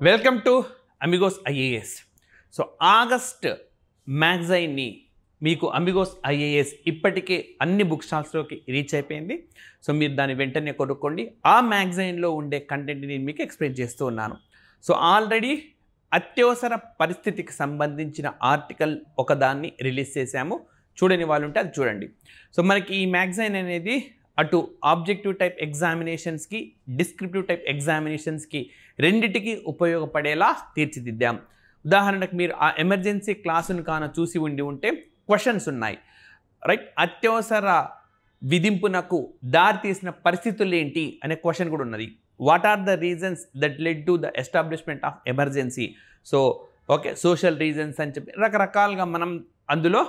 Welcome to Amigos IAS. So August మ్యాగజైన్ని మీకు Amigos IAS ఇప్పటికే అన్ని బుక్ స్టాల్స్లోకి రీచ్ అయిపోయింది. సో మీరు దాన్ని వెంటనే కొనుక్కోండి. ఆ మ్యాగజైన్లో ఉండే కంటెంట్ని నేను మీకు ఎక్స్ప్లెయిన్ చేస్తూ ఉన్నాను. సో ఆల్రెడీ అత్యవసర పరిస్థితికి సంబంధించిన ఆర్టికల్ ఒకదాన్ని రిలీజ్ చేశాము. చూడని వాళ్ళు ఉంటే అది చూడండి. సో మనకి ఈ మ్యాగజైన్ అనేది అటు ఆబ్జెక్టివ్ టైప్ ఎగ్జామినేషన్స్కి, డిస్క్రిప్టివ్ టైప్ ఎగ్జామినేషన్స్కి రెండిటికి ఉపయోగపడేలా తీర్చిదిద్దాం. ఉదాహరణకు మీరు ఆ ఎమర్జెన్సీ క్లాసును చూసి ఉంటే క్వశ్చన్స్ ఉన్నాయి, రైట్? అత్యవసర విధింపునకు దారితీసిన పరిస్థితులు ఏంటి అనే క్వశ్చన్ కూడా ఉన్నది. What are the reasons that led to the establishment of emergency? So okay, social reasons అని చెప్పి రకరకాలుగా మనం అందులో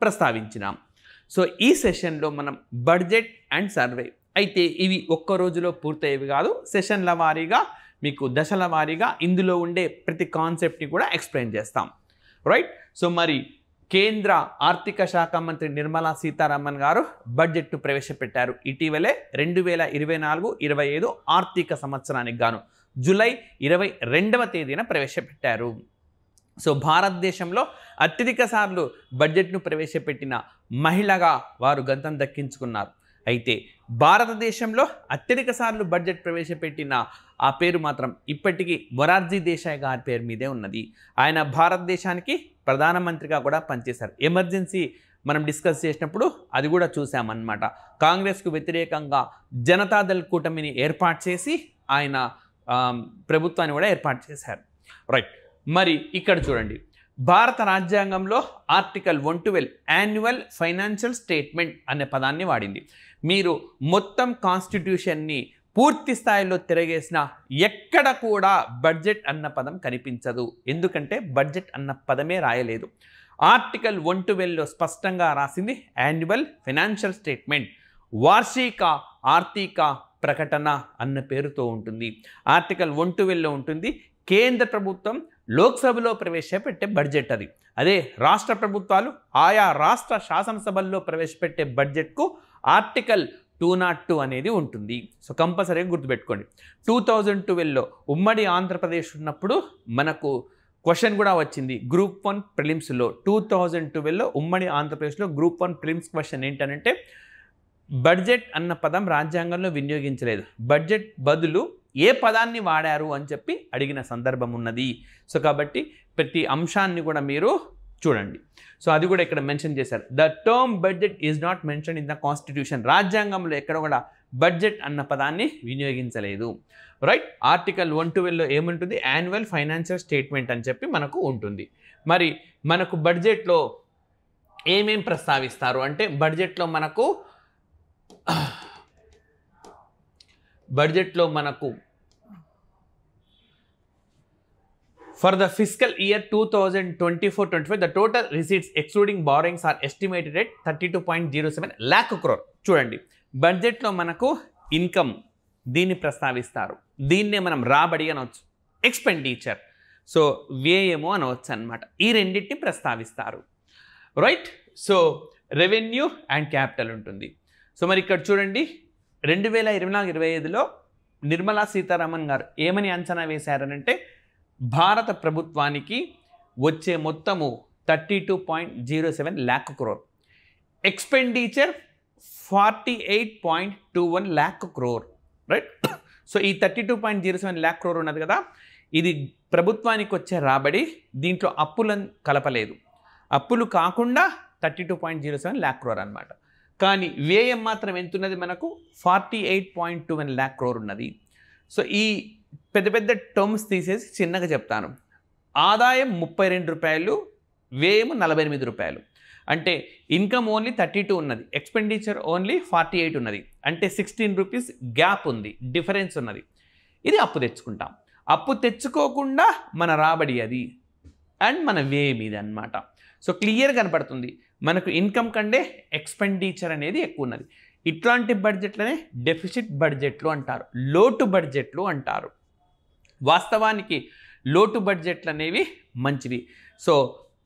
ప్రస్తావించినాం. సో ఈ సెషన్లో మనం బడ్జెట్ అండ్ సర్వే, అయితే ఇవి ఒక్క రోజులో పూర్తయ్యేవి కాదు, సెషన్ల వారీగా మీకు దశల వారీగా ఇందులో ఉండే ప్రతి కాన్సెప్ట్ని కూడా ఎక్స్ప్లెయిన్ చేస్తాం, రైట్? సో మరి కేంద్ర ఆర్థిక శాఖ మంత్రి నిర్మలా సీతారామన్ గారు బడ్జెట్ను ప్రవేశపెట్టారు. ఇటీవలే 2024-25 ఆర్థిక సంవత్సరానికి గాను జూలై 22వ తేదీన ప్రవేశపెట్టారు. సో భారతదేశంలో అత్యధిక సార్లు బడ్జెట్ను ప్రవేశపెట్టిన మహిళగా వారు గంతం దక్కించుకున్నారు. అయితే భారతదేశంలో అత్యధిక సార్లు బడ్జెట్ ప్రవేశపెట్టిన ఆ పేరు మాత్రం ఇప్పటికీ మొరార్జీ దేశాయ్ గారి పేరు మీదే ఉన్నది. ఆయన భారతదేశానికి ప్రధానమంత్రిగా కూడా పనిచేశారు. ఎమర్జెన్సీ మనం డిస్కస్ చేసినప్పుడు అది కూడా చూసామన్నమాట. కాంగ్రెస్కు వ్యతిరేకంగా జనతాదళ్ కూటమిని ఏర్పాటు చేసి ఆయన ప్రభుత్వాన్ని కూడా ఏర్పాటు చేశారు, రైట్? మరి ఇక్కడ చూడండి, భారత రాజ్యాంగంలో ఆర్టికల్ 112 యాన్యువల్ ఫైనాన్షియల్ స్టేట్మెంట్ అనే పదాన్ని వాడింది. మీరు మొత్తం కాన్స్టిట్యూషన్ని పూర్తి స్థాయిలో తిరగేసిన ఎక్కడ కూడా బడ్జెట్ అన్న పదం కనిపించదు. ఎందుకంటే బడ్జెట్ అన్న పదమే రాయలేదు. ఆర్టికల్ 112లో స్పష్టంగా రాసింది యాన్యువల్ ఫైనాన్షియల్ స్టేట్మెంట్, వార్షిక ఆర్థిక ప్రకటన అన్న పేరుతో ఉంటుంది. ఆర్టికల్ 112లో ఉంటుంది కేంద్ర ప్రభుత్వం లోక్సభలో ప్రవేశపెట్టే బడ్జెట్ అది. అదే రాష్ట్ర ప్రభుత్వాలు ఆయా రాష్ట్ర శాసనసభల్లో ప్రవేశపెట్టే బడ్జెట్కు ఆర్టికల్ 202 అనేది ఉంటుంది. సో కంపల్సరీగా గుర్తుపెట్టుకోండి. 2012లో ఉమ్మడి ఆంధ్రప్రదేశ్ ఉన్నప్పుడు మనకు క్వశ్చన్ కూడా వచ్చింది గ్రూప్ 1 ప్రిలిమ్స్లో. 2012లో ఉమ్మడి ఆంధ్రప్రదేశ్లో గ్రూప్ 1 ప్రిలిమ్స్ క్వశ్చన్ ఏంటంటే బడ్జెట్ అన్న పదం రాజ్యాంగంలో వినియోగించలేదు, బడ్జెట్ బదులు ఏ పదాన్ని వాడారు అని చెప్పి అడిగిన సందర్భం ఉన్నది. సో కాబట్టి ప్రతి అంశాన్ని కూడా మీరు చూడండి. సో అది కూడా ఇక్కడ మెన్షన్ చేశారు. The term budget is not mention in the constitution. రాజ్యాంగంలో ఎక్కడ కూడా బడ్జెట్ అన్న పదాన్ని వినియోగించలేదు, రైట్? ఆర్టికల్ 112లో ఏముంటుంది? యాన్యువల్ ఫైనాన్షియల్ స్టేట్మెంట్ అని చెప్పి మనకు ఉంటుంది. మరి మనకు బడ్జెట్లో ఏమేం ప్రస్తావిస్తారు అంటే బడ్జెట్లో మనకు for the fiscal year 2024-25 the total receipts excluding borrowings are estimated at 32.07 lakh crore. చూడండి, బడ్జెట్లో మనకు ఇన్కమ్ దీన్ని ప్రస్తావిస్తారు. దీన్నే మనం రాబడి అనవచ్చు, ఎక్స్పెండిచర్, సో వ్యయము అనవచ్చు అన్నమాట. ఈ రెండింటిని ప్రస్తావిస్తారు, right? So revenue and capital ఉంటుంది. సో మరి ఇక్కడ చూడండి, 2024-25లో నిర్మలా సీతారామన్ గారు ఏమని అంచనా వేశారనంటే భారత ప్రభుత్వానికి వచ్చే మొత్తము 32.07 lakh crore, expenditure 48.21 lakh crore, right? So ఈ 32.07 lakh crore ఉన్నది కదా, ఇది ప్రభుత్వానికి వచ్చే రాబడి. దీంట్లో అప్పులను కలపలేదు, అప్పులు కాకుండా 32.07 lakh crore అనమాట. కానీ వ్యయం మాత్రం ఎంత ఉన్నది? మనకు 48.21 lakh crore ఉన్నది. సో ఈ పెద్ద పెద్ద టర్మ్స్ తీసేసి చిన్నగా చెప్తాను. ఆదాయం 32 రూపాయలు, వ్యయం 48 రూపాయలు. అంటే ఇన్కమ్ ఓన్లీ 32 ఉన్నది, ఎక్స్పెండిచర్ ఓన్లీ 48 ఉన్నది. అంటే 16 రూపీస్ గ్యాప్ ఉంది, డిఫరెన్స్ ఉన్నది. ఇది అప్పు తెచ్చుకుంటాం. అప్పు తెచ్చుకోకుండా మన రాబడి అది అండ్ మన వ్యయం ఇది అన్నమాట. సో క్లియర్ కనపడుతుంది మనకు ఇన్కమ్ కంటే ఎక్స్పెండిచర్ అనేది ఎక్కువ ఉన్నది. ఇట్లాంటి బడ్జెట్లనే డెఫిసిట్ బడ్జెట్లు అంటారు, లోటు బడ్జెట్లు అంటారు. వాస్తవానికి లోటు బడ్జెట్లు అనేవి మంచివి. సో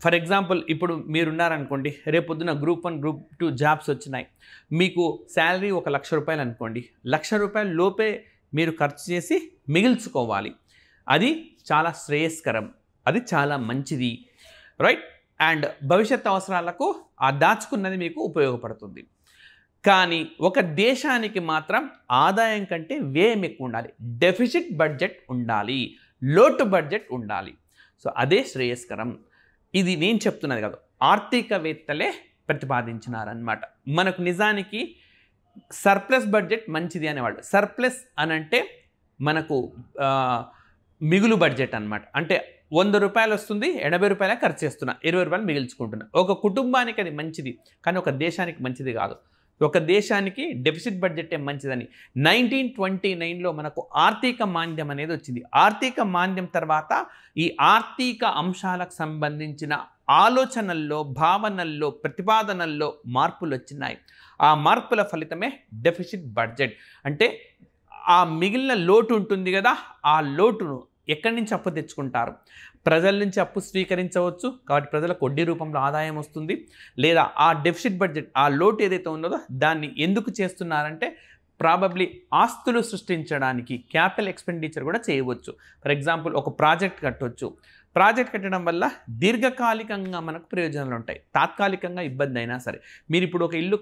ఫర్ ఎగ్జాంపుల్ ఇప్పుడు మీరున్నారనుకోండి, రేపొద్దున గ్రూప్ 1 గ్రూప్ 2 జాబ్స్ వచ్చినాయి, మీకు శాలరీ 1 లక్ష రూపాయలు అనుకోండి, 1 లక్ష రూపాయల లోపే మీరు ఖర్చు చేసి మిగిల్చుకోవాలి. అది చాలా శ్రేయస్కరం, అది చాలా మంచిది, రైట్. అండ్ భవిష్యత్ అవసరాలకు ఆ దాచుకున్నది మీకు ఉపయోగపడుతుంది. కానీ ఒక దేశానికి మాత్రం ఆదాయం కంటే వ్యయం ఎక్కువ ఉండాలి, డెఫిసిట్ బడ్జెట్ ఉండాలి, లోటు బడ్జెట్ ఉండాలి. సో అదే శ్రేయస్కరం. ఇది నేను చెప్తున్నది కాదు, ఆర్థికవేత్తలే ప్రతిపాదించినారన్నమాట. మనకు నిజానికి సర్ప్లస్ బడ్జెట్ మంచిది అనేవాళ్ళు. సర్ప్లస్ అని అంటే మనకు మిగులు బడ్జెట్ అన్నమాట. అంటే 100 రూపాయలు వస్తుంది, 80 రూపాయలే ఖర్చు చేస్తున్నా, 20 రూపాయలు మిగిల్చుకుంటున్నా. ఒక కుటుంబానికి అది మంచిది, కానీ ఒక దేశానికి మంచిది కాదు. ఒక దేశానికి డెఫిసిట్ బడ్జెటే మంచిదని 1929లో మనకు ఆర్థిక మాంద్యం అనేది వచ్చింది. ఆర్థిక మాంద్యం తర్వాత ఈ ఆర్థిక అంశాలకు సంబంధించిన ఆలోచనల్లో, భావనల్లో, ప్రతిపాదనల్లో మార్పులు వచ్చినాయి. ఆ మార్పుల ఫలితమే డెఫిసిట్ బడ్జెట్. అంటే ఆ మిగిలిన లోటు ఉంటుంది కదా, ఆ లోటును ఎక్కడి నుంచి అప్పు తెచ్చుకుంటారు? ప్రజల నుంచి అప్పు స్వీకరించవచ్చు, కాబట్టి ప్రజలకు వడ్డీ రూపంలో ఆదాయం వస్తుంది. లేదా ఆ డెఫిసిట్ బడ్జెట్, ఆ లోటు ఏదైతే ఉన్నదో దాన్ని ఎందుకు చేస్తున్నారంటే ప్రాబబ్లీ ఆస్తులు సృష్టించడానికి క్యాపిటల్ ఎక్స్పెండిచర్ కూడా చేయవచ్చు. ఫర్ ఎగ్జాంపుల్ ఒక ప్రాజెక్ట్ కట్టవచ్చు. ప్రాజెక్ట్ కట్టడం వల్ల దీర్ఘకాలికంగా మనకు ప్రయోజనాలు ఉంటాయి, తాత్కాలికంగా ఇబ్బంది అయినా సరే. మీరు ఇప్పుడు ఒక ఇల్లు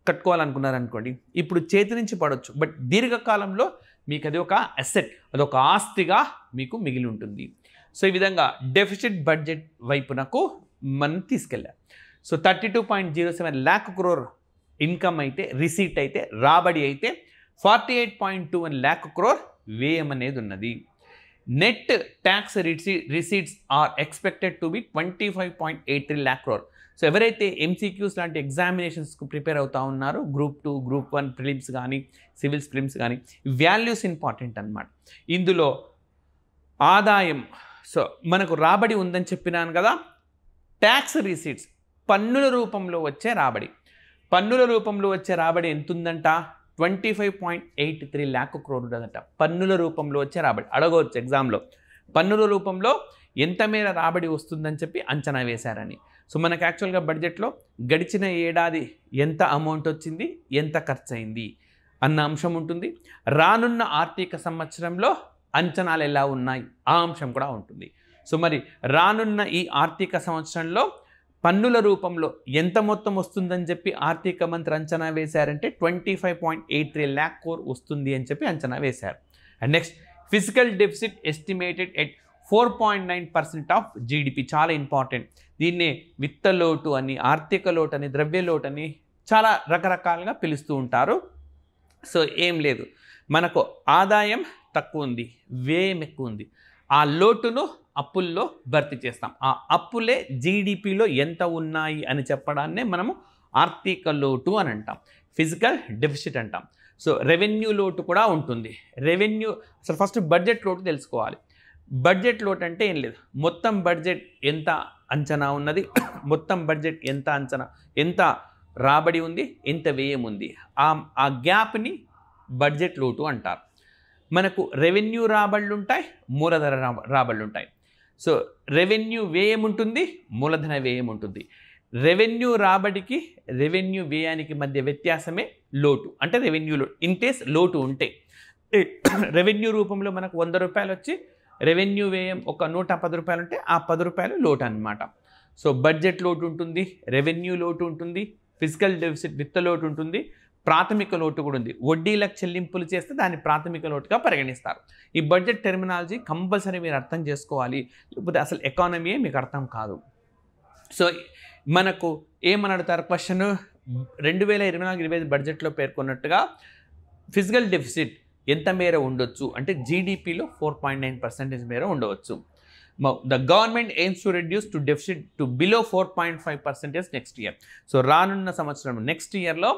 కట్టుకోవాలనుకున్నారనుకోండి, ఇప్పుడు చేతి నుంచి పడవచ్చు, బట్ దీర్ఘకాలంలో మీకు అది ఒక అసెట్, అదొక ఆస్తిగా మీకు మిగిలి ఉంటుంది. సో ఈ విధంగా డెఫిసిట్ బడ్జెట్ వైపునకు మనం తీసుకెళ్ళాం. సో 32.07 lakh crore ఇన్కమ్ అయితే, రిసీట్ అయితే, రాబడి అయితే 48.21 lakh crore వ్యయం అనేది ఉన్నది. Net tax receipts are expected to be 25.83 lakh crore. So ఎవరైతే ఎంసీక్యూస్ లాంటి ఎగ్జామినేషన్స్కు ప్రిపేర్ అవుతూ ఉన్నారో, గ్రూప్ 2, గ్రూప్ 1 ప్రిలిమ్స్ కానీ, సివిల్స్ ప్రిలిమ్స్ కానీ, వాల్యూస్ ఇంపార్టెంట్ అన్నమాట. ఇందులో ఆదాయం, సో మనకు రాబడి ఉందని చెప్పినాను కదా, ట్యాక్స్ రిసీట్స్ పన్నుల రూపంలో వచ్చే రాబడి. పన్నుల రూపంలో వచ్చే రాబడి ఎంత ఉందంట? 25.83 lakh crore ఉంటుందట. పన్నుల రూపంలో వచ్చే రాబడి అడగవచ్చు ఎగ్జామ్లో. పన్నుల రూపంలో ఎంత మేర రాబడి వస్తుందని చెప్పి అంచనా వేశారని. సో మనకు యాక్చువల్గా బడ్జెట్లో గడిచిన ఏడాది ఎంత అమౌంట్ వచ్చింది, ఎంత ఖర్చు అయింది అన్న అంశం ఉంటుంది. రానున్న ఆర్థిక సంవత్సరంలో అంచనాలు ఎలా ఉన్నాయి ఆ అంశం కూడా ఉంటుంది. సో మరి రానున్న ఈ ఆర్థిక సంవత్సరంలో పన్నుల రూపంలో ఎంత మొత్తం వస్తుందని చెప్పి ఆర్థిక మంత్రి అంచనా వేశారంటే 25.83 lakh crore వస్తుంది అని చెప్పి అంచనా వేశారు. And next, physical deficit estimated at 4.9% of GDP. చాలా ఇంపార్టెంట్. దీన్నే విత్త లోటు అని, ఆర్థిక లోటు అని, ద్రవ్య లోటు అని చాలా రకరకాలుగా పిలుస్తూ ఉంటారు. సో ఏం లేదు, మనకు ఆదాయం తక్కువ ఉంది, వ్యయం ఎక్కువ ఉంది, ఆ లోటును అప్పుల్లో భర్తీ చేస్తాం. ఆ అప్పులే జీడిపిలో ఎంత ఉన్నాయి అని చెప్పడాన్నే మనము ఆర్థిక లోటు అని అంటాం, ఫిజికల్ డెఫిసిట్ అంటాం. సో రెవెన్యూ లోటు కూడా ఉంటుంది. రెవెన్యూ, అసలు ఫస్ట్ బడ్జెట్ లోటు తెలుసుకోవాలి. బడ్జెట్ లోటు అంటే ఏం లేదు, మొత్తం బడ్జెట్ ఎంత అంచనా ఉన్నది, మొత్తం బడ్జెట్ ఎంత రాబడి ఉంది, ఎంత వ్యయం ఉంది, ఆ గ్యాప్ని బడ్జెట్ లోటు అంటారు. మనకు రెవెన్యూ రాబడులు ఉంటాయి, మూలధన రాబడులు ఉంటాయి. సో రెవెన్యూ వ్యయం ఉంటుంది, మూలధన వ్యయం ఉంటుంది. రెవెన్యూ రాబడికి, రెవెన్యూ వ్యయానికి మధ్య వ్యత్యాసమే లోటు. అంటే రెవెన్యూ లోటు ఇన్ కేస్ లోటు ఉంటే, రెవెన్యూ రూపంలో మనకు 100 రూపాయలు వచ్చి రెవెన్యూ వ్యయం ఒక 110 రూపాయలు ఉంటే ఆ 10 రూపాయలు లోటు అన్నమాట. సో బడ్జెట్ లోటు ఉంటుంది, రెవెన్యూ లోటు ఉంటుంది, ఫిజికల్ డెఫిసిట్ విత్త లోటు ఉంటుంది, ప్రాథమిక లోటు కూడా ఉంది. వడ్డీలకు చెల్లింపులు చేస్తే దాన్ని ప్రాథమిక లోటుగా పరిగణిస్తారు. ఈ బడ్జెట్ టెర్మినాలజీ కంపల్సరీ మీరు అర్థం చేసుకోవాలి, లేకపోతే అసలు ఎకానమీయే మీకు అర్థం కాదు. సో మనకు ఏమని అడుగుతారు క్వశ్చన్, 2024-25 బడ్జెట్లో పేర్కొన్నట్టుగా ఫిజికల్ డెఫిసిట్ ఎంత మేర ఉండొచ్చు అంటే జీడిపిలో 4.9% మేర ఉండవచ్చు. The government AIIMS to reduce to deficit to below 4.5% next year. So రానున్న సంవత్సరం నెక్స్ట్ ఇయర్లో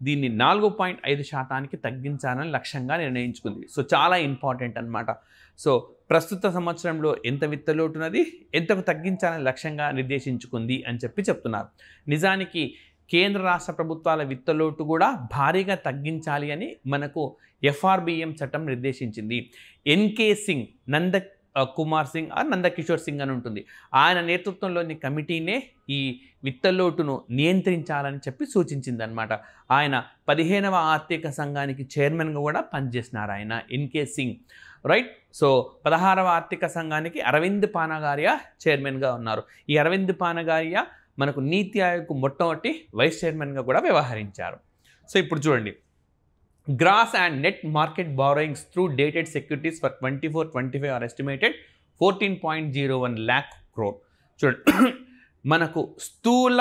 దీన్ని 4.5% తగ్గించాలని లక్ష్యంగా నిర్ణయించుకుంది. సో చాలా ఇంపార్టెంట్ అన్నమాట. సో ప్రస్తుత సంవత్సరంలో ఎంత విత్తలోటున్నది, ఎంతకు తగ్గించాలని లక్ష్యంగా నిర్దేశించుకుంది అని చెప్తున్నారు. నిజానికి కేంద్ర రాష్ట్ర ప్రభుత్వాల విత్తలోటు కూడా భారీగా తగ్గించాలి అని మనకు FRBM చట్టం నిర్దేశించింది. ఎన్కే సింగ్, కుమార్ సింగ్ నందకిషోర్ సింగ్ అని ఉంటుంది. ఆయన నేతృత్వంలోని కమిటీనే ఈ విత్తలోటును నియంత్రించాలని చెప్పి సూచించిందనమాట. ఆయన 15వ ఆర్థిక సంఘానికి చైర్మన్గా కూడా పనిచేసినారు ఆయన ఎన్కే సింగ్. రైట్. సో 16వ ఆర్థిక సంఘానికి అరవింద్ పానగారియా చైర్మన్గా ఉన్నారు. ఈ అరవింద్ పానగారియా మనకు నీతి ఆయోగ్ మొట్టమొదటి వైస్ చైర్మన్గా కూడా వ్యవహరించారు. సో ఇప్పుడు చూడండి, gross and net market borrowings through dated securities for 24-25 are estimated 14.01 lakh crore. చూడండి, మనకు స్థూల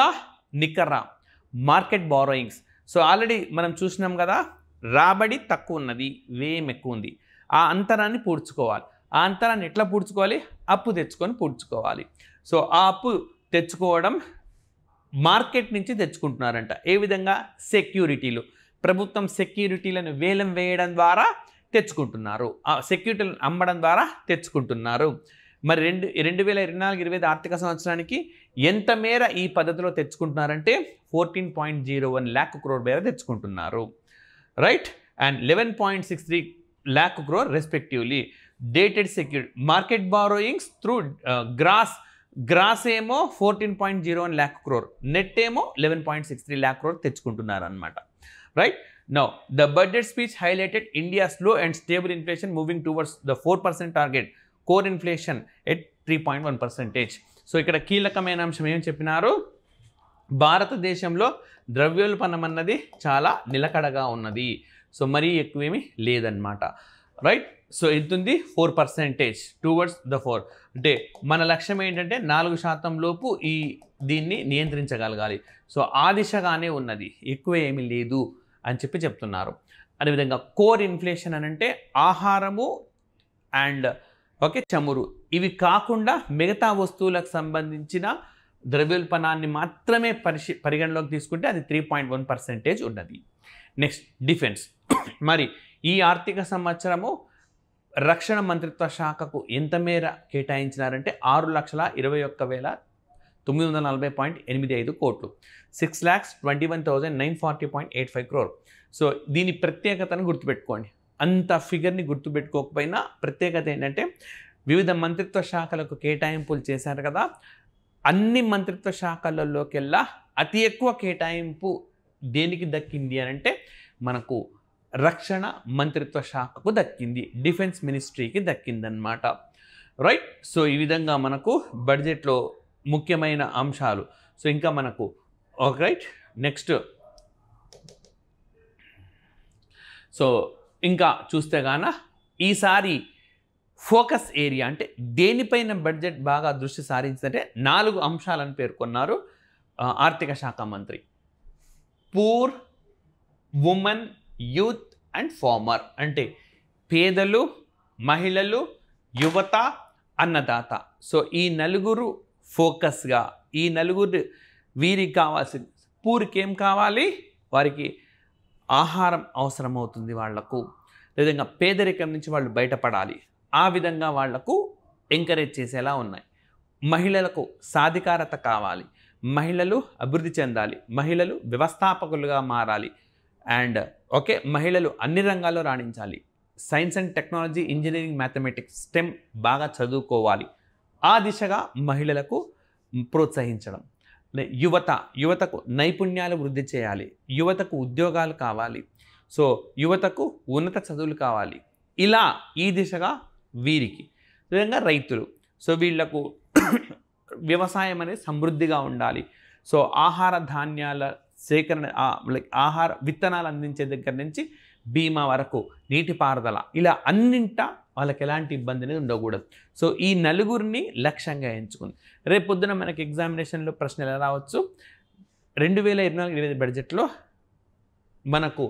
నికర మార్కెట్ బారోయింగ్స్. సో ఆల్రెడీ మనం చూసినాం కదా, రాబడి తక్కువ ఉన్నది, వ్యయం ఎక్కువ ఉంది. ఆ అంతరాన్ని పూడ్చుకోవాలి. ఆ అంతరాన్ని ఎట్లా పూడ్చుకోవాలి? అప్పు తెచ్చుకొని పూడ్చుకోవాలి. సో ఆ అప్పు తెచ్చుకోవడం మార్కెట్ నుంచి తెచ్చుకుంటున్నారంట. ఏ విధంగా? సెక్యూరిటీలు. ప్రభుత్వం సెక్యూరిటీలను వేలం వేయడం ద్వారా తెచ్చుకుంటున్నారు, ఆ సెక్యూరిటీలను అమ్మడం ద్వారా తెచ్చుకుంటున్నారు. మరి 2024-25 ఆర్థిక సంవత్సరానికి ఎంత మేర ఈ పద్ధతిలో తెచ్చుకుంటున్నారంటే 14.01 lakh crore మేర తెచ్చుకుంటున్నారు. Right. And 11.63 lakh crore respectively. Dated security market borrowings through gross ఏమో 14.01 lakh crore, నెట్ ఏమో 11.63 lakh crore తెచ్చుకుంటున్నారు అనమాట. Right. Now, the budget speech highlighted India's slow and stable inflation moving towards the 4% target, core inflation at 3.1%. So ఇక్కడ కీలకమైన అంశం ఏం చెప్పినారు? భారతదేశంలో ద్రవ్యోల్బణం అన్నది చాలా నిలకడగా ఉన్నది. సో మరీ ఎక్కువేమీ లేదన్నమాట. రైట్. సో ఎంతుంది? 4% టువర్డ్స్ ద 4. అంటే మన లక్ష్యం ఏంటంటే 4% లోపు దీన్ని నియంత్రించగలగాలి. సో ఆ దిశగానే ఉన్నది, ఎక్కువ ఏమీ లేదు అని చెప్తున్నారు. అదేవిధంగా కోర్ ఇన్ఫ్లేషన్ అని అంటే ఆహారము అండ్ చమురు, ఇవి కాకుండా మిగతా వస్తువులకు సంబంధించిన ద్రవ్యోల్బణాన్ని మాత్రమే పరిగణలోకి తీసుకుంటే అది 3.1% ఉన్నది. Next defence. మరి ఈ ఆర్థిక సంవత్సరము రక్షణ మంత్రిత్వ శాఖకు ఎంత మేర కేటాయించినారంటే 6,21,940.85 కోట్లు, 6,21,940.85 crore. సో దీని ప్రత్యేకతను గుర్తుపెట్టుకోండి. అంత ఫిగర్ని గుర్తుపెట్టుకోకపోయినా ప్రత్యేకత ఏంటంటే వివిధ మంత్రిత్వ శాఖలకు కేటాయింపులు చేశారు కదా, అన్ని మంత్రిత్వ శాఖలలోకెల్లా అతి ఎక్కువ కేటాయింపు దేనికి దక్కింది అని అంటే మనకు రక్షణ మంత్రిత్వ శాఖకు దక్కింది, డిఫెన్స్ మినిస్ట్రీకి దక్కిందనమాట. రైట్. సో ఈ విధంగా మనకు బడ్జెట్లో ముఖ్యమైన అంశాలు. సో ఇంకా మనకు రైట్. నెక్స్ట్ సో ఇంకా చూస్తే గాన ఈసారి ఫోకస్ ఏరియా అంటే దేనిపైన బడ్జెట్ బాగా దృష్టి సారించిందంటే 4 అంశాలను పేర్కొన్నారు ఆర్థిక శాఖ మంత్రి. Poor, women, youth and farmer. అంటే పేదలు, మహిళలు, యువత, అన్నదాత. సో ఈ నలుగురు ఫోకస్గా, ఈ నలుగురు వీరికి కావాల్సింది. పూర్కి ఏం కావాలి? వారికి ఆహారం అవసరమవుతుంది వాళ్లకు. లేదంగా పేదరికం నుంచి వాళ్ళు బయటపడాలి, ఆ విధంగా వాళ్లకు ఎంకరేజ్ చేసేలా ఉన్నాయి. మహిళలకు సాధికారత కావాలి, మహిళలు అభివృద్ధి చెందాలి, మహిళలు వ్యవస్థాపకులుగా మారాలి, అండ్ మహిళలు అన్ని రంగాల్లో రాణించాలి. Science and technology, engineering, mathematics, STEM బాగా చదువుకోవాలి. ఆ దిశగా మహిళలకు ప్రోత్సహించడం. యువతకు నైపుణ్యాలు వృద్ధి చేయాలి, యువతకు ఉద్యోగాలు కావాలి, సో యువతకు ఉన్నత చదువులు కావాలి. ఇలా ఈ దిశగా వీరికి. విధంగా రైతులు, సో వీళ్లకు వ్యవసాయం అనేది సమృద్ధిగా ఉండాలి. సో ఆహార ధాన్యాల సేకరణ, ఆహార విత్తనాలు అందించే దగ్గర నుంచి బీమా వరకు, నీటిపారుదల, ఇలా అన్నింటా వాళ్ళకి ఎలాంటి ఇబ్బంది అనేది ఉండకూడదు. సో ఈ నలుగురిని లక్ష్యంగా ఎంచుకుంది. రేపు పొద్దున మనకి ఎగ్జామినేషన్లో ప్రశ్నలు ఎలా రావచ్చు? 2024-25 బడ్జెట్లో మనకు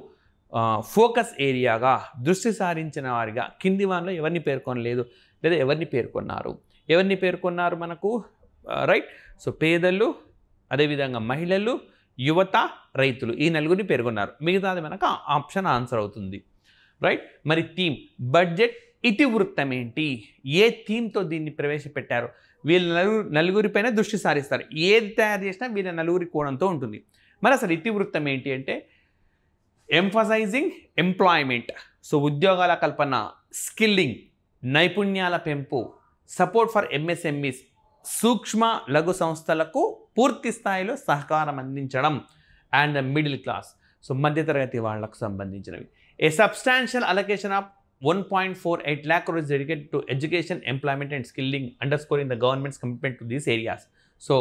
ఫోకస్ ఏరియాగా దృష్టి సారించిన వారిగా కింది వారిలో ఎవరిని పేర్కొనలేదు, లేదా ఎవరిని పేర్కొన్నారు మనకు? రైట్. సో పేదలు, అదేవిధంగా మహిళలు, యువత, రైతులు, ఈ నలుగురిని పేర్కొన్నారు. మిగతాది మనకు ఆప్షన్ ఆన్సర్ అవుతుంది. రైట్. మరి థీమ్, బడ్జెట్ ఇతివృత్తం ఏంటి? ఏ థీమ్తో దీన్ని ప్రవేశపెట్టారు? వీళ్ళ నలుగురిపైన దృష్టి సారిస్తారు. ఏది తయారు చేసినా వీళ్ళ నలుగురి కోణంతో ఉంటుంది. మరి అసలు ఇతివృత్తం ఏంటి అంటే ఎంఫసైజింగ్ ఎంప్లాయ్మెంట్, సో ఉద్యోగాల కల్పన, స్కిల్లింగ్, నైపుణ్యాల పెంపు, సపోర్ట్ ఫర్ ఎంఎస్ఎంఈస్, సూక్ష్మ లఘు సంస్థలకు పూర్తి స్థాయిలో సహకారం అందించడం, and the middle class, so మధ్యతరగతి వాళ్లకు సంబంధించినవి. A substantial allocation of 1.48 lakh crores dedicated to education, employment and skilling, underscoring the government's commitment to these areas. So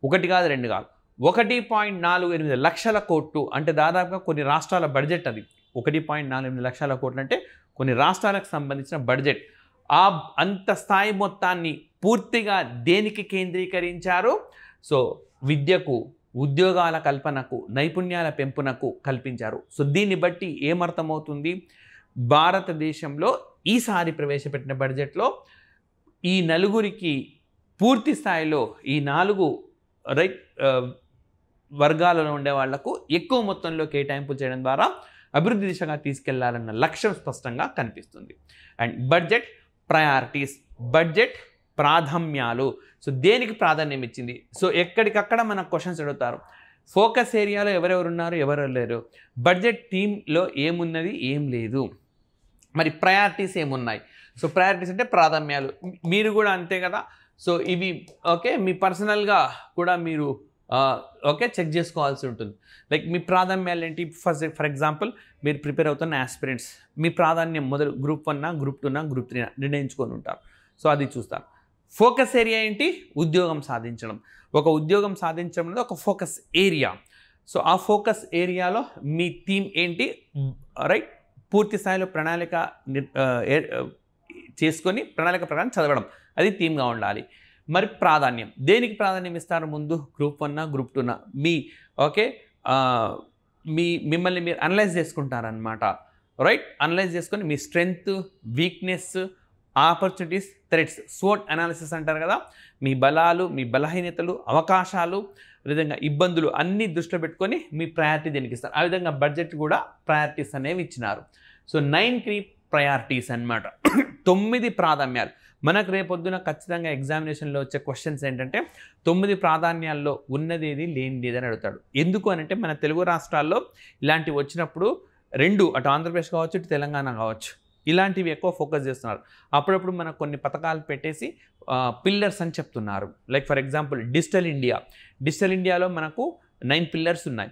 ఒకటి కాదు రెండు కాదు 1.48 లక్షల కోట్లు అంటే దాదాపుగా కొన్ని రాష్ట్రాల బడ్జెట్. అది 1.48 లక్షల కోట్లు అంటే కొన్ని రాష్ట్రాలకు సంబంధించిన బడ్జెట్. ఆ అంత స్థాయి మొత్తాన్ని పూర్తిగా దేనికి కేంద్రీకరించారు? సో విద్యకు, ఉద్యోగాల కల్పనకు, నైపుణ్యాల పెంపునకు కల్పించారు. సో దీన్ని బట్టి ఏమర్థమవుతుంది? భారతదేశంలో ఈసారి ప్రవేశపెట్టిన బడ్జెట్లో ఈ నలుగురికి పూర్తి స్థాయిలో ఈ 4 వర్గాలలో ఉండే వాళ్లకు ఎక్కువ మొత్తంలో కేటాయింపులు చేయడం ద్వారా అభివృద్ధి దిశగా తీసుకెళ్లాలన్న లక్ష్యం స్పష్టంగా కనిపిస్తుంది. అండ్ బడ్జెట్ ప్రయారిటీస్, బడ్జెట్ ప్రాధాన్యాలు. సో దేనికి ప్రాధాన్యం ఇచ్చింది? సో ఎక్కడికక్కడ మనకు క్వశ్చన్స్ అడుగుతారు. ఫోకస్ ఏరియాలో ఎవరెవరు ఉన్నారు, ఎవరెవరు లేరు, బడ్జెట్ థీమ్లో ఏమున్నది, ఏం లేదు, మరి ప్రయారిటీస్ ఏమున్నాయి? సో ప్రయారిటీస్ అంటే ప్రాధాన్యాలు. మీరు కూడా అంతే కదా. సో ఇవి ఓకే మీ పర్సనల్గా కూడా మీరు ఓకే చెక్ చేసుకోవాల్సి ఉంటుంది. లైక్ మీ ప్రాధాన్యాలు ఏంటి? ఫర్ ఎగ్జాంపుల్ మీరు ప్రిపేర్ అవుతున్న ఆస్పిరెంట్స్, మీ ప్రాధాన్యం మొదలు గ్రూప్ 1, గ్రూప్ 2, గ్రూప్ 3 నిర్ణయించుకొని ఉంటారు. సో అది చూస్తారు. ఫోకస్ ఏరియా ఏంటి? ఉద్యోగం సాధించడం. ఒక ఉద్యోగం సాధించడం అనేది ఒక ఫోకస్ ఏరియా. సో ఆ ఫోకస్ ఏరియాలో మీ థీమ్ ఏంటి? రైట్, పూర్తి స్థాయిలో ప్రణాళిక చేసుకొని ప్రణాళిక ప్రకారం చదవడం, అది థీమ్గా ఉండాలి. మరి ప్రాధాన్యం, దేనికి ప్రాధాన్యం ఇస్తారు? ముందు గ్రూప్ 1, గ్రూప్ 2 మీ ఓకే మిమ్మల్ని మీరు అనలైజ్ చేసుకుంటారనమాట. రైట్, అనలైజ్ చేసుకొని మీ స్ట్రెంగ్త్, వీక్నెస్, ఆపర్చునిటీస్, థ్రెట్స్, స్వోట్ అనాలిసిస్ అంటారు కదా, మీ బలాలు, మీ బలహీనతలు, అవకాశాలు, విధంగా ఇబ్బందులు అన్నీ దృష్టిలో పెట్టుకొని మీ ప్రయారిటీ దేనికి ఇస్తారు. ఆ విధంగా బడ్జెట్ కూడా ప్రయారిటీస్ అనేవి ఇచ్చినారు. సో 9 key ప్రయారిటీస్ అన్నమాట. 9 ప్రాధాన్యాలు. మనకు రేపొద్దున ఖచ్చితంగా ఎగ్జామినేషన్లో వచ్చే క్వశ్చన్స్ ఏంటంటే 9 ప్రాధాన్యాల్లో ఉన్నదేది లేనిది అని అడుగుతాడు. ఎందుకు అనంటే మన తెలుగు రాష్ట్రాల్లో ఇలాంటివి వచ్చినప్పుడు 2, అటు ఆంధ్రప్రదేశ్ కావచ్చు, ఇటు తెలంగాణ కావచ్చు, ఇలాంటివి ఎక్కువ ఫోకస్ చేస్తున్నారు. అప్పుడప్పుడు మనకు కొన్ని పథకాలు పెట్టేసి పిల్లర్స్ అని చెప్తున్నారు. లైక్ ఫర్ ఎగ్జాంపుల్ డిజిటల్ ఇండియాలో మనకు 9 పిల్లర్స్ ఉన్నాయి.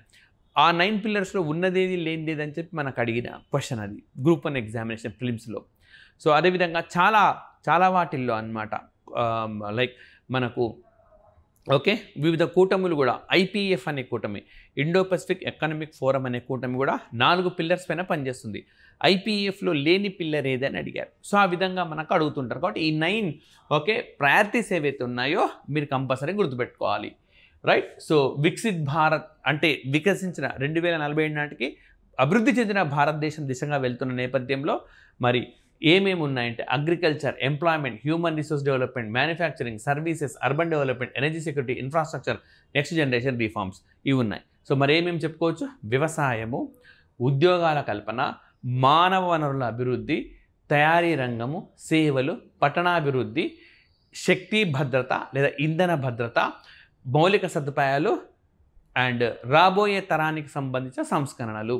ఆ 9 పిల్లర్స్లో ఉన్నదేది లేనిది అని చెప్పి మనకు అడిగిన క్వశ్చన్ అది గ్రూప్ 1 ఎగ్జామినేషన్ ఫిలిమ్స్లో. సో అదేవిధంగా చాలా వాటిల్లో అన్నమాట. లైక్ మనకు ఓకే వివిధ కూటములు కూడా, IPEF అనే కూటమి, ఇండో పసిఫిక్ ఎకనామిక్ ఫోరం అనే కూటమి కూడా 4 పిల్లర్స్ పైన పనిచేస్తుంది. IPEFలో లేని పిల్లర్ ఏదని అడిగారు. సో ఆ విధంగా మనకు అడుగుతుంటారు. కాబట్టి ఈ 9 ఓకే ప్రయారిటీస్ ఏవైతే ఉన్నాయో మీరు కంపల్సరీ గుర్తుపెట్టుకోవాలి. రైట్. సో వికసిత్ భారత్ అంటే వికసించిన 2047 నాటికి అభివృద్ధి చెందిన భారతదేశం దిశగా వెళ్తున్న నేపథ్యంలో మరి ఏమేమి ఉన్నాయంటే agriculture, employment, human resource development, manufacturing, services, urban development, energy security, infrastructure, next generation reforms, ఇవి ఉన్నాయి. సో మరి ఏమేమి చెప్పుకోవచ్చు? వ్యవసాయము, ఉద్యోగాల కల్పన, మానవ వనరుల అభివృద్ధి, తయారీ రంగము, సేవలు, పట్టణాభివృద్ధి, శక్తి భద్రత లేదా ఇంధన భద్రత, మౌలిక సదుపాయాలు, అండ్ రాబోయే తరానికి సంబంధించిన సంస్కరణలు.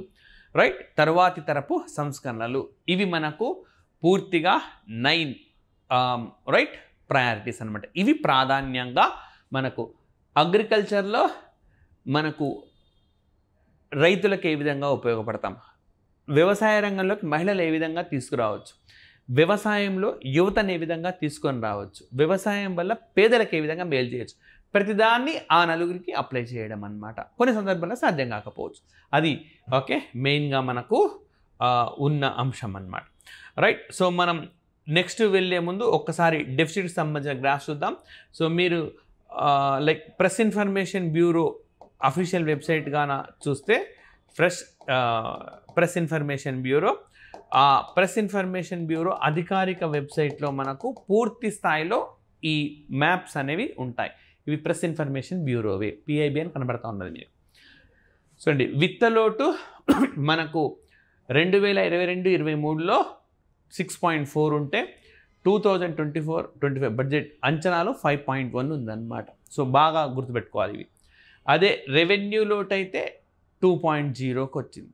రైట్, తరువాతి తరపు సంస్కరణలు. ఇవి మనకు పూర్తిగా 9 రైట్ ప్రయారిటీస్ అనమాట. ఇవి ప్రాధాన్యంగా మనకు అగ్రికల్చర్లో మనకు రైతులకు ఏ విధంగా ఉపయోగపడతాం, వ్యవసాయ రంగంలోకి మహిళలు ఏ విధంగా తీసుకురావచ్చు, వ్యవసాయంలో యువతను ఏ విధంగా తీసుకొని రావచ్చు, వ్యవసాయం వల్ల పేదలకు ఏ విధంగా మేలు చేయొచ్చు, ప్రతిదాన్ని ఆ నలుగురికి అప్లై చేయడం అన్నమాట. కొన్ని సందర్భాల్లో సాధ్యం కాకపోవచ్చు. అది ఓకే మెయిన్గా మనకు ఉన్న అంశం అన్నమాట. రైట్. సో మనం నెక్స్ట్ వెళ్ళే ముందు ఒక్కసారి డెఫిసిట్కి సంబంధించిన గ్రాఫ్ చూద్దాం. సో మీరు like press information bureau official website గాన చూస్తే ప్రెస్ ఇన్ఫర్మేషన్ బ్యూరో అధికారిక వెబ్సైట్లో మనకు పూర్తి స్థాయిలో ఈ మ్యాప్స్ అనేవి ఉంటాయి. ఇవి ప్రెస్ ఇన్ఫర్మేషన్ బ్యూరోవే, PIB అని కనబడతా ఉన్నది మీరు. సో అండి విత్తలోటు మనకు 2022-23లో 6.4 ఉంటే 2024-25 బడ్జెట్ అంచనాలు 5.1 ఉందన్నమాట. సో బాగా గుర్తుపెట్టుకోవాలి ఇవి. అదే రెవెన్యూ లోటు అయితే 2.0కి వచ్చింది.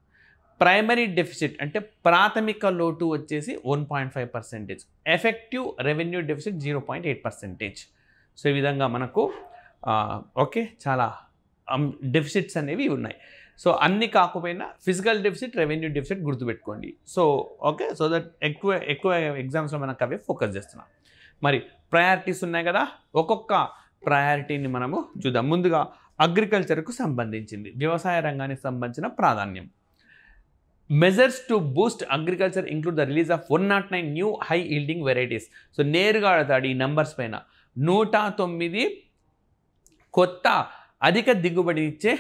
ప్రైమరీ డెఫిసిట్ అంటే ప్రాథమిక లోటు వచ్చేసి 1.5%, ఎఫెక్టివ్ రెవెన్యూ డెఫిసిట్ 0.8%. సో ఈ విధంగా మనకు ఓకే చాలా డెఫిసిట్స్ అనేవి ఉన్నాయి. సో అన్ని కాకపోయినా ఫిజికల్ డెఫిసిట్, రెవెన్యూ డెఫిసిట్ గుర్తుపెట్టుకోండి. సో ఓకే, సో దట్ ఎక్కువ ఎగ్జామ్స్లో మనకు అవే ఫోకస్ చేస్తున్నాం. మరి ప్రయారిటీస్ ఉన్నాయి కదా, ఒక్కొక్క ప్రయారిటీని మనము చూద్దాం. ముందుగా అగ్రికల్చర్కు సంబంధించింది, వ్యవసాయ రంగానికి సంబంధించిన ప్రాధాన్యం. Measures to Boost agriculture include the release of 109 new high yielding varieties. So నేరుగా అడతాడు ఈ నంబర్స్ పైన. 109 కొత్త అధిక దిగుబడి ఇచ్చే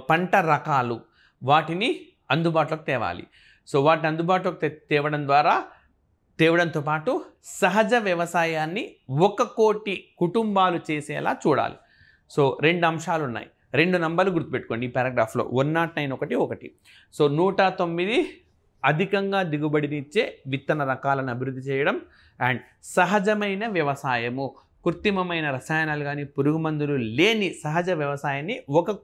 పంట రకాలు, వాటిని అందుబాటులోకి తేవాలి. సో వాటిని అందుబాటులోకి తేవడంతో పాటు సహజ వ్యవసాయాన్ని 1 కోటి కుటుంబాలు చేసేలా చూడాలి. సో 2 అంశాలు ఉన్నాయి, 2 నంబర్లు గుర్తుపెట్టుకోండి ఈ పారాగ్రాఫ్లో. 109 ఒకటి. సో 109 అధికంగా దిగుబడినిచ్చే విత్తన రకాలను అభివృద్ధి చేయడం, అండ్ సహజమైన వ్యవసాయము, కృత్రిమమైన రసాయనాలు కానీ పురుగు మందులు లేని సహజ వ్యవసాయాన్ని 1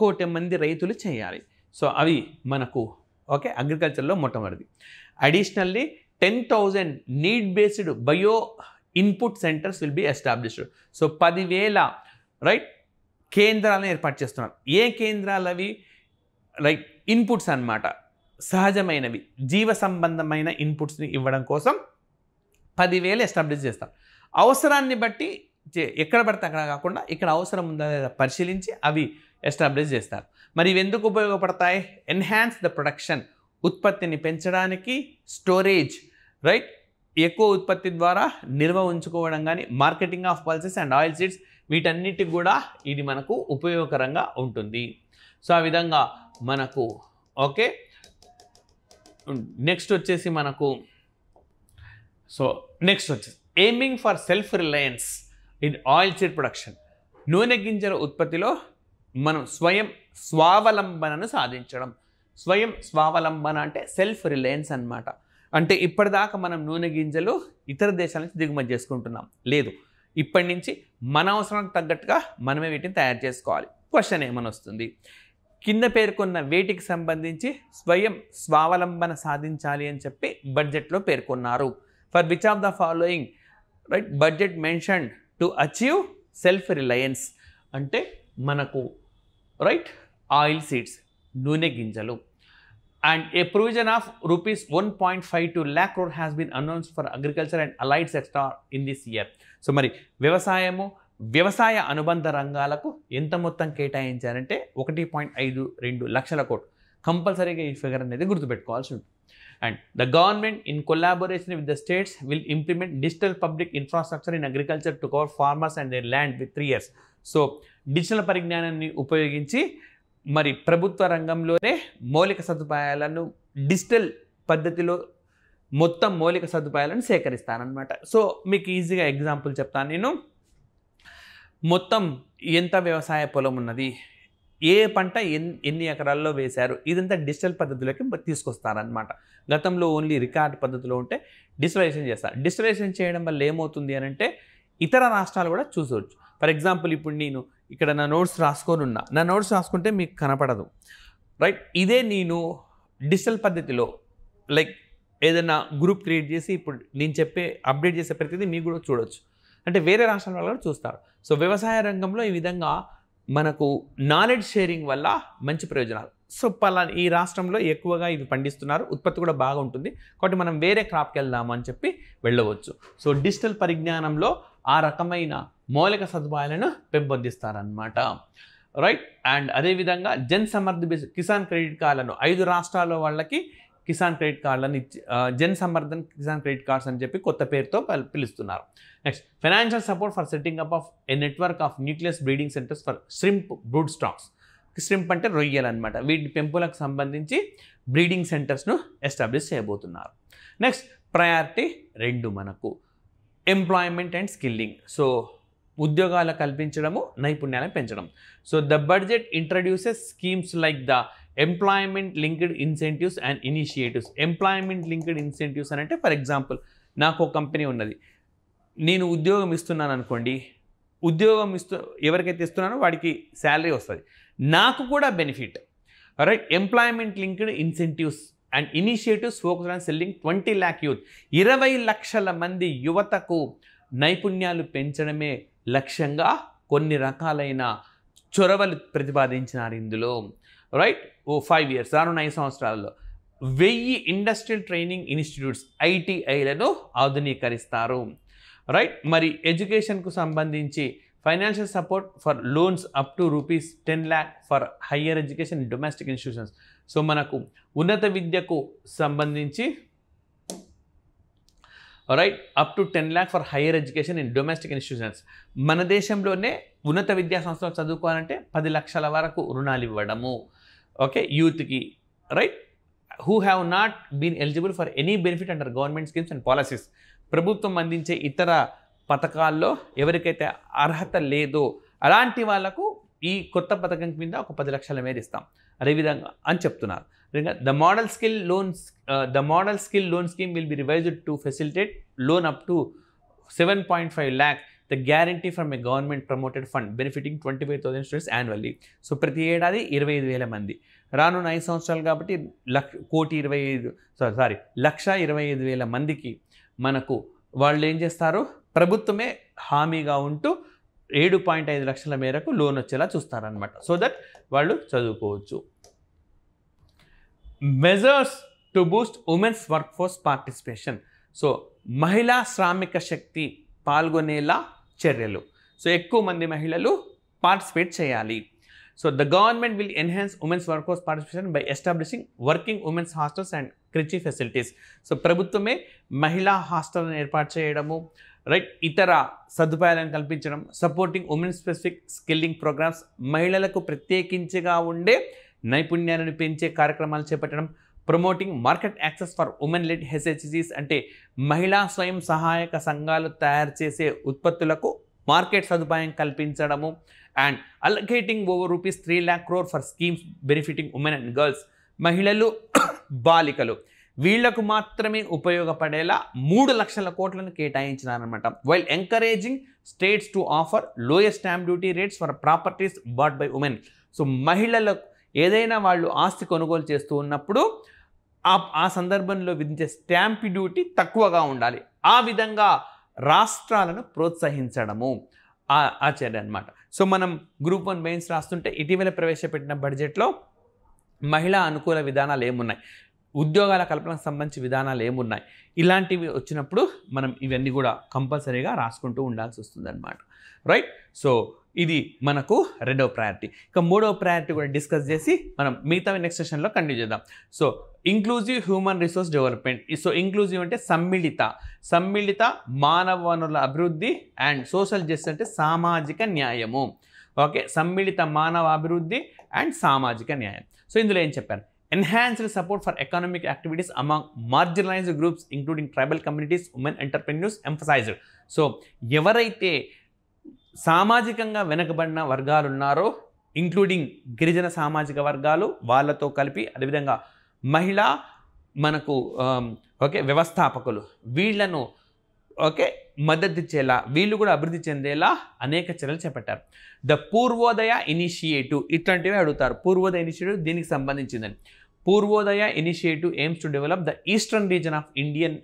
కోటి మంది రైతులు చేయాలి. సో అవి మనకు ఓకే అగ్రికల్చర్లో మొట్టమొదటిది. Additionally 10,000 need based bio input centres will be established. So 10,000 right కేంద్రాలను ఏర్పాటు చేస్తున్నారు. ఏ కేంద్రాలు అవి? లైక్ ఇన్పుట్స్ అన్నమాట, సహజమైనవి, జీవ సంబంధమైన ఇన్పుట్స్ని ఇవ్వడం కోసం 10,000 ఎస్టాబ్లిష్ చేస్తారు. అవసరాన్ని బట్టి ఎక్కడ పడితే అక్కడ కాకుండా ఇక్కడ అవసరం ఉందా లేదా పరిశీలించి అవి ఎస్టాబ్లిష్ చేస్తారు. మరి ఇవి ఎందుకు ఉపయోగపడతాయి? ఎన్హాన్స్ ద ప్రొడక్షన్, ఉత్పత్తిని పెంచడానికి, స్టోరేజ్ రైట్ ఎక్కువ ఉత్పత్తి ద్వారా నిల్వ ఉంచుకోవడం కానీ, marketing of pulses and oil seeds, వీటన్నిటికి కూడా ఇది మనకు ఉపయోగకరంగా ఉంటుంది. సో ఆ విధంగా మనకు ఓకే. నెక్స్ట్ వచ్చేసి aiming for self Reliance in oil seed production. నూనె గింజల ఉత్పత్తిలో మనం స్వయం స్వావలంబనను సాధించడం. స్వయం స్వావలంబన అంటే సెల్ఫ్ రిలయన్స్ అన్నమాట. అంటే ఇప్పటిదాకా మనం నూనె గింజలు ఇతర దేశాల నుంచి దిగుమతి చేసుకుంటున్నాం, లేదు, ఇప్పటి నుంచి మన అవసరానికి తగ్గట్టుగా మనమే వీటిని తయారు చేసుకోవాలి. క్వశ్చన్ ఏమని వస్తుంది? కింద పేర్కొన్న వేటికి సంబంధించి స్వయం స్వావలంబన సాధించాలి అని చెప్పి బడ్జెట్లో పేర్కొన్నారు. For which of the following right budget mention to achieve self reliance అంటే మనకు రైట్ ఆయిల్ సీడ్స్, నూనె గింజలు. And a provision of rupees 1.52 lakh crore has been announced for agriculture and allied sector in this year. So మరి వ్యవసాయ అనుబంధ రంగాలకు ఎంత మొత్తం కేటాయించారంటే 1.52 లక్షల కోట్లు. కంపల్సరీగా ఈ ఫిగర్ అనేది గుర్తుపెట్టుకోవాల్సి ఉంటుంది. And the government in collaboration with the states will implement digital public infrastructure in agriculture to cover farmers and there land with 3 years. So digital పరిజ్ఞానాన్ని ఉపయోగించి మరి ప్రభుత్వ రంగంలోనే మౌలిక సదుపాయాలను డిజిటల్ పద్ధతిలో మొత్తం మౌలిక సదుపాయాలను సేకరిస్తానన్నమాట. సో మీకు ఈజీగా ఎగ్జాంపుల్ చెప్తాను నేను. మొత్తం ఎంత వ్యవసాయ పొలం ఉన్నది, ఏ పంట ఎన్ని ఎకరాల్లో వేశారు, ఇదంతా డిజిటల్ పద్ధతిలోకి తీసుకొస్తారనమాట. గతంలో ఓన్లీ రికార్డ్ పద్ధతిలో ఉంటే డిజిటలైజేషన్ చేస్తారు. డిజిటలైజేషన్ చేయడం వల్ల ఏమవుతుంది అని అంటే ఇతర రాష్ట్రాలు కూడా చూసవచ్చు. ఫర్ ఎగ్జాంపుల్ ఇప్పుడు నేను ఇక్కడ నా నోట్స్ రాసుకుంటే మీకు కనపడదు రైట్. ఇదే నేను డిజిటల్ పద్ధతిలో లైక్ ఏదైనా గ్రూప్ క్రియేట్ చేసి ఇప్పుడు నేను అప్డేట్ చేసే ప్రతిదీ మీకు కూడా చూడవచ్చు. అంటే వేరే రాష్ట్రాల వాళ్ళు కూడా చూస్తారు. సో వ్యవసాయ రంగంలో ఈ విధంగా మనకు నాలెడ్జ్ షేరింగ్ వల్ల మంచి ప్రయోజనాలు. సో ఈ రాష్ట్రంలో ఎక్కువగా ఇవి పండిస్తున్నారు, ఉత్పత్తి కూడా బాగా ఉంటుంది, కాబట్టి మనం వేరే క్రాప్కి వెళ్దాము అని చెప్పి వెళ్ళవచ్చు. సో డిజిటల్ పరిజ్ఞానంలో ఆ రకమైన మౌలిక సదుపాయాలను పెంపొందిస్తారనమాట రైట్. అండ్ అదేవిధంగా జన్ సమర్థ్ కిసాన్ క్రెడిట్ కార్డులను 5 రాష్ట్రాల వాళ్ళకి కిసాన్ క్రెడిట్ కార్డులను జన్ సమర్థన్ కిసాన్ క్రెడిట్ కార్డ్స్ అని చెప్పి కొత్త పేరుతో పిలుస్తున్నారు. Next financial support for setting up of A network of nucleus breeding centres for shrimp brood stocks. Shrimp అంటే రొయ్యలు అనమాట. వీటి పెంపులకు సంబంధించి బ్రీడింగ్ సెంటర్స్ను ఎస్టాబ్లిష్ చేయబోతున్నారు. నెక్స్ట్ ప్రయారిటీ 2 మనకు ఎంప్లాయ్మెంట్ అండ్ స్కిల్లింగ్. సో ఉద్యోగాలు కల్పించడము, నైపుణ్యాలను పెంచడం. So the budget introduces schemes like the employment linked incentives and initiatives. Employment linked incentives అని అంటే ఫర్ ఎగ్జాంపుల్ నాకు ఒక కంపెనీ ఉన్నది, నేను ఉద్యోగం ఇస్తున్నాను అనుకోండి, ఎవరికైతే ఇస్తున్నానో వాడికి శాలరీ వస్తుంది, నాకు కూడా benefit. Right. Employment linked incentives and initiatives focus on selling 20 lakh youth. 20 లక్షల మంది యువతకు నైపుణ్యాలు పెంచడమే లక్ష్యంగా కొన్ని రకాలైన చొరవలు ప్రతిపాదించినారు ఇందులో. రైట్. 5 years రానున్న 5 సంవత్సరాలలో 1000 ఇండస్ట్రియల్ ట్రైనింగ్ ఇన్స్టిట్యూట్స్ ITIలను ఆధునీకరిస్తారు. రైట్. మరి ఎడ్యుకేషన్కు సంబంధించి financial support for loans up to ₹10 lakh for higher education in domestic institutions. So మనకు ఉన్నత విద్యకు సంబంధించి right up to 10 lakh for higher education in domestic institutions. మన దేశంలోనే ఉన్నత విద్యా సంస్థలు చదువుకోవాలంటే 10 లక్షల వరకు రుణాలు ఇవ్వడము. ఓకే, యూత్కి. Right. Who have not been eligible for any benefit under government schemes and policies. ప్రభుత్వం అందించే ఇతర పథకాల్లో ఎవరికైతే అర్హత లేదో అలాంటి వాళ్లకు ఈ కొత్త పథకం కింద ఒక 10 లక్షల మేర ఇస్తాం అదేవిధంగా అని చెప్తున్నారు. The model skill loan scheme will be revised to facilitate loan up to 7.5 lakh the guarantee from A government promoted fund benefiting 25,000 students annually. So ప్రతి ఏడాది 25,000 మంది. రానున్న 5 సంవత్సరాలు కాబట్టి 1,25,000 మందికి మనకు వాళ్ళు ఏం చేస్తారు, ప్రభుత్వమే హామీగా ఉంటూ 7.5 లక్షల మేరకు లోన్ వచ్చేలా చూస్తారనమాట. సో దట్ వాళ్ళు చదువుకోవచ్చు. Measures to Boost women's work force participation. So మహిళా శ్రామిక శక్తి పాల్గొనేలా చర్యలు. సో ఎక్కువ మంది మహిళలు పార్టిసిపేట్ చేయాలి. So the government will enhance women's work force participation by establishing working women's hostels and creche facilities. So ప్రభుత్వమే మహిళా హాస్టల్ని ఏర్పాటు చేయడము, రైట్, ఇతర సదుపాయాలను కల్పించడం, supporting women specific skilling programmes, మహిళలకు ప్రత్యేకించిగా ఉండే నైపుణ్యాలను పెంచే కార్యక్రమాలు చేపట్టడం, promoting market access for women led HHCs అంటే మహిళా స్వయం సహాయక సంఘాలు తయారు చేసే ఉత్పత్తులకు మార్కెట్ సదుపాయం కల్పించడము, and allocating over ₹3 lakh crore for schemes benefiting women and girls. మహిళలు, బాలికలు వీళ్లకు మాత్రమే ఉపయోగపడేలా 3 లక్షల కోట్లను కేటాయించినారనమాట. While encouraging states to offer lowest stamp duty rates for properties bought by women. So మహిళలకు ఏదైనా వాళ్ళు ఆస్తి కొనుగోలు చేస్తూ ఉన్నప్పుడు ఆ సందర్భంలో విధించే స్టాంప్ డ్యూటీ తక్కువగా ఉండాలి. ఆ విధంగా రాష్ట్రాలను ప్రోత్సహించడము ఆ చర్య అనమాట. సో మనం గ్రూప్ 1 మెయిన్స్ రాస్తుంటే ఇటీవల ప్రవేశపెట్టిన బడ్జెట్లో మహిళా అనుకూల విధానాలు ఏమున్నాయి, ఉద్యోగాల కల్పనకు సంబంధించి విధానాలు ఏమున్నాయి, ఇలాంటివి వచ్చినప్పుడు మనం ఇవన్నీ కూడా కంపల్సరీగా రాసుకుంటూ ఉండాల్సి వస్తుంది అనమాట. రైట్. సో ఇది మనకు 2వ ప్రయారిటీ. ఇక 3వ ప్రయారిటీ కూడా డిస్కస్ చేసి మనం మిగతా నెక్స్ట్ సెషన్లో కంటిన్యూ చేద్దాం. So inclusive human resource development. So inclusive అంటే సమ్మిళిత మానవ వనరుల అభివృద్ధి, అండ్ సోషల్ జస్టిస్ అంటే సామాజిక న్యాయము. ఓకే, సమ్మిళిత మానవ అభివృద్ధి అండ్ సామాజిక న్యాయం. సో ఇందులో ఏం చెప్పారు, enhanced support for economic activities among marginalised groups including tribal communities, women entrepreneurs emphasised. So ఎవరైతే సామాజికంగా వెనుకబడిన వర్గాలు ఉన్నారో, ఇంక్లూడింగ్ గిరిజన సామాజిక వర్గాలు వాళ్ళతో కలిపి, అదేవిధంగా మహిళా మనకు వ్యవస్థాపకులు వీళ్లను మద్దతు ఇచ్చేలా, వీళ్ళు కూడా అభివృద్ధి చెందేలా అనేక చర్యలు చేపట్టారు. ద పూర్వోదయ ఇనిషియేటివ్ ఇట్లాంటివి అడుగుతారు. పూర్వోదయ ఇనిషియేటివ్ దీనికి సంబంధించిందని. Purvodaya initiative aims to develop the eastern region of Indian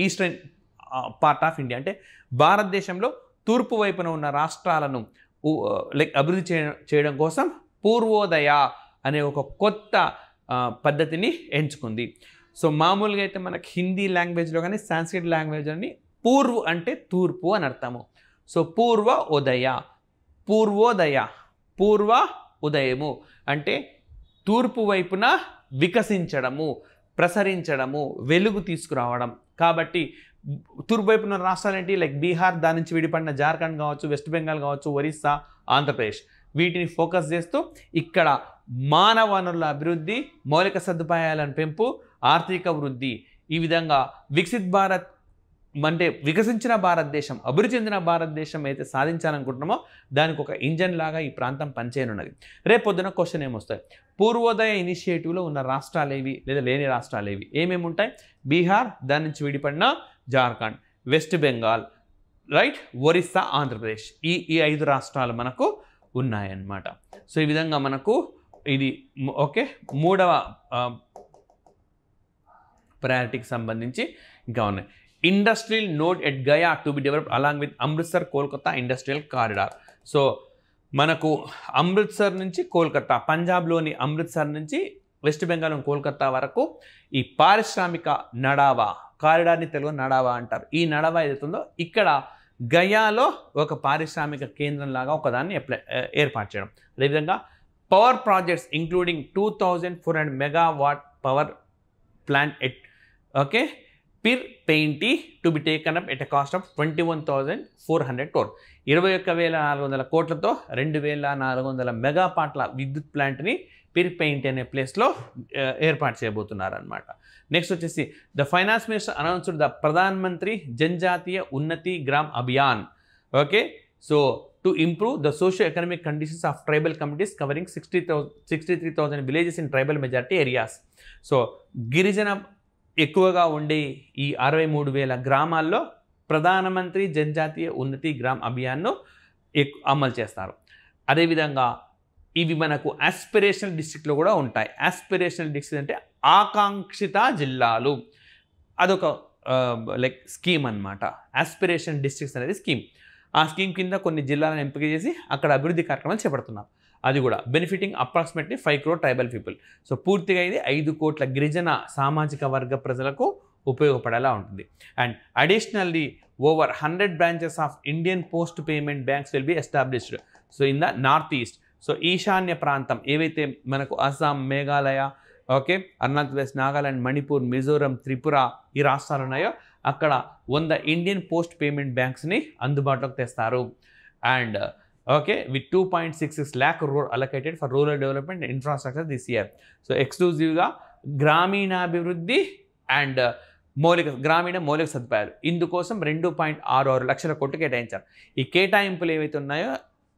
eastern part of India అంటే భారతదేశంలో తూర్పు వైపున ఉన్న రాష్ట్రాలను అభివృద్ధి చేయడం కోసం పూర్వోదయ అనే ఒక కొత్త పద్ధతిని ఎంచుకుంది. సో మామూలుగా అయితే మనకి హిందీ లాంగ్వేజ్లో కానీ సాంస్క్రిట్ లాంగ్వేజ్ అని పూర్వ్ అంటే తూర్పు అని అర్థము. సో పూర్వ ఉదయము అంటే తూర్పు వైపున వికసించడము, ప్రసరించడము, వెలుగు తీసుకురావడం. కాబట్టి తూర్పు వైపున రాష్ట్రాలు ఏంటి, లైక్ బీహార్, దాని నుంచి విడిపడిన జార్ఖండ్ కావచ్చు, వెస్ట్ బెంగాల్ కావచ్చు, ఒరిస్సా, ఆంధ్రప్రదేశ్, వీటిని ఫోకస్ చేస్తూ ఇక్కడ మానవ వనరుల అభివృద్ధి, మౌలిక సదుపాయాలను పెంపు, ఆర్థిక వృద్ధి, ఈ విధంగా వికసిత్ భారత్ అంటే వికసించిన భారతదేశం, అభివృద్ధి చెందిన భారతదేశం అయితే సాధించాలనుకుంటున్నామో దానికి ఒక ఇంజన్ లాగా ఈ ప్రాంతం పనిచేయనున్నది. రేపు పొద్దున క్వశ్చన్ ఏమొస్తాయి, పూర్వోదయ ఇనిషియేటివ్లో ఉన్న రాష్ట్రాలు ఏవి లేదా లేని రాష్ట్రాలు ఏవి, ఏమేమి ఉంటాయి, బీహార్, దాని నుంచి విడిపడిన జార్ఖండ్, వెస్ట్ బెంగాల్, రైట్, ఒరిస్సా, ఆంధ్రప్రదేశ్, ఈ 5 రాష్ట్రాలు మనకు ఉన్నాయన్నమాట. సో ఈ విధంగా మనకు ఇది ఓకే మూడవ ప్రయారిటీకి సంబంధించి ఇంకా ఉన్నాయి. Industrial node at Gaya to be developed along with Amritsar Kolkata industrial corridor. So మనకు అమృత్సర్ నుంచి కోల్కతా, పంజాబ్లోని అమృత్సర్ నుంచి వెస్ట్ బెంగాల్ కోల్కతా వరకు ఈ పారిశ్రామిక నడావా కారిడార్ని తెలుగు నడావా అంటారు. ఈ నడావా ఏదైతుందో ఇక్కడ గయాలో ఒక పారిశ్రామిక కేంద్రం లాగా ఒకదాన్ని ఏర్పాటు చేయడం. అదేవిధంగా power projects including 2400 megawatt power plant at ఓకే Pirpainti to be taken up at a cost of 21,400 crore. 21,400 కోట్లతో 2,400 మెగాపాట్ల విద్యుత్ ప్లాంట్ని పిర్ పెయింట్ అనే ప్లేస్లో ఏర్పాటు చేయబోతున్నారు అనమాట. నెక్స్ట్ వచ్చేసి the finance minister announced the Pradhan Mantri జనజాతీయ Unnati gram Abhiyan. Okay so to improve the socio economic conditions of tribal communities covering 63,000 villages in tribal majority areas. So గిరిజన ఎక్కువగా ఉండే ఈ 63,000 గ్రామాల్లో ప్రధానమంత్రి జనజాతీయ ఉన్నతి గ్రామ్ అభియాన్ను అమలు చేస్తారు. అదేవిధంగా ఇవి మనకు ఆస్పిరేషనల్ డిస్ట్రిక్ట్లో కూడా ఉంటాయి. ఆస్పిరేషనల్ డిస్ట్రిక్ట్ అంటే ఆకాంక్షిత జిల్లాలు, అదొక లైక్ స్కీమ్ అనమాట. ఆస్పిరేషన్ డిస్ట్రిక్ట్స్ అనేది స్కీమ్. ఆ స్కీమ్ కింద కొన్ని జిల్లాలను ఎంపిక చేసి అక్కడ అభివృద్ధి కార్యక్రమాలు చేపడుతున్నారు. అది కూడా benefiting approximately 5 crore tribal people. So పూర్తిగా ఇది 5 కోట్ల గిరిజన సామాజిక వర్గ ప్రజలకు ఉపయోగపడేలా ఉంటుంది. And additionally over 100 branches of Indian post payment banks will be established. So in the north east, so ఈశాన్య ప్రాంతం ఏవైతే మనకు అస్సాం, మేఘాలయ, ఓకే అరుణాచల్ ప్రదేశ్, నాగాలాండ్, మణిపూర్, మిజోరం, త్రిపుర ఈ రాష్ట్రాలు ఉన్నాయో అక్కడ 100 ఇండియన్ పోస్ట్ పేమెంట్ బ్యాంక్స్ని అందుబాటులోకి తెస్తారు. And okay with 2.66 lakh crore allocated for rural development infrastructure this year. So ఎక్స్క్లూజివ్గా గ్రామీణాభివృద్ధి అండ్ గ్రామీణ మౌలిక సదుపాయాలు ఇందుకోసం 2.66 లక్షల కోట్లు కేటాయించారు. ఈ కేటాయింపులు ఏవైతే ఉన్నాయో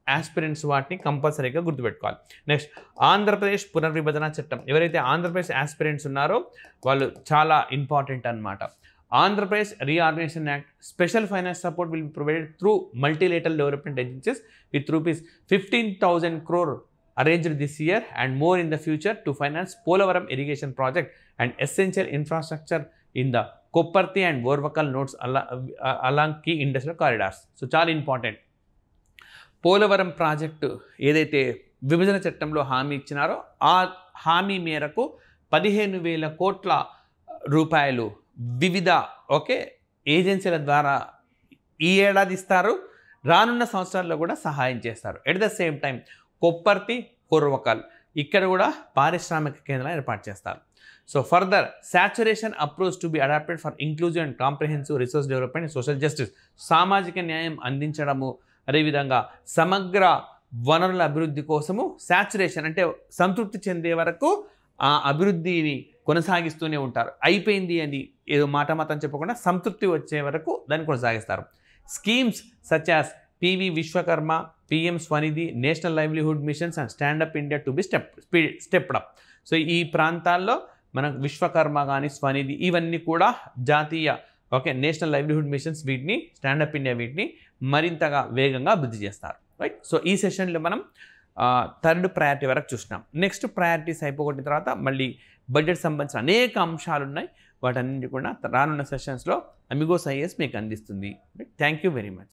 ఆస్పిరెంట్స్ వాటిని కంపల్సరీగా గుర్తుపెట్టుకోవాలి. నెక్స్ట్ ఆంధ్రప్రదేశ్ పునర్విభజన చట్టం. ఎవరైతే ఆంధ్రప్రదేశ్ ఆస్పిరెంట్స్ ఉన్నారో వాళ్ళు చాలా ఇంపార్టెంట్ అనమాట. Andhra Pradesh reorganisation act special finance support will be provided through multilateral development agencies with ₹15,000 crore arranged this year and more in the future to finance Polavaram irrigation project and essential infrastructure in the Kopparthi and Vorvakal nodes along key industrial corridors. So చాలా important. Polavaram project ఏదైతే విభజన చట్టంలో హామీ ఇచ్చినారో ఆ హామీ మేరకు 15,000 కోట్ల రూపాయలు వివిధ ఓకే ఏజెన్సీల ద్వారా ఈ ఏడాది ఇస్తారు, రానున్న సంవత్సరాల్లో కూడా సహాయం చేస్తారు. At the same time Kopparthy, Orvakal ఇక్కడ కూడా పారిశ్రామిక కేంద్రాలు ఏర్పాటు చేస్తారు. So further saturation approach to be adopted for inclusive and comprehensive resource development and social justice. సామాజిక న్యాయం అందించడము, అదేవిధంగా సమగ్ర వనరుల అభివృద్ధి కోసము సాచురేషన్ అంటే సంతృప్తి చెందే వరకు ఆ అభివృద్ధిని కొనసాగిస్తూనే ఉంటారు. అయిపోయింది అని ఏదో మాట మాత్రం చెప్పకుండా సంతృప్తి వచ్చే వరకు దాన్ని కొనసాగిస్తారు. Schemes such as PV Vishwakarma, PM Svanidhi, national livelihood missions and stand up India to be stepped up. So ఈ ప్రాంతాల్లో మనకు విశ్వకర్మ కానీ స్వనిధి ఇవన్నీ కూడా జాతీయ ఓకే నేషనల్ లైవ్లీహుడ్ మిషన్స్ వీటిని స్టాండప్ ఇండియా వీటిని మరింతగా వేగంగా అభివృద్ధి చేస్తారు. రైట్. సో ఈ సెషన్లో మనం 3rd ప్రయారిటీ వరకు చూసినాం. నెక్స్ట్ ప్రయారిటీస్ అయిపోగొట్టిన తర్వాత మళ్ళీ బడ్జెట్ సంబంధించిన అనేక అంశాలు ఉన్నాయి. వాటన్నింటి కూడా రానున్న సెషన్స్లో అమిగోస్ ఐఏఎస్ మీకు అందిస్తుంది. Thank you very much.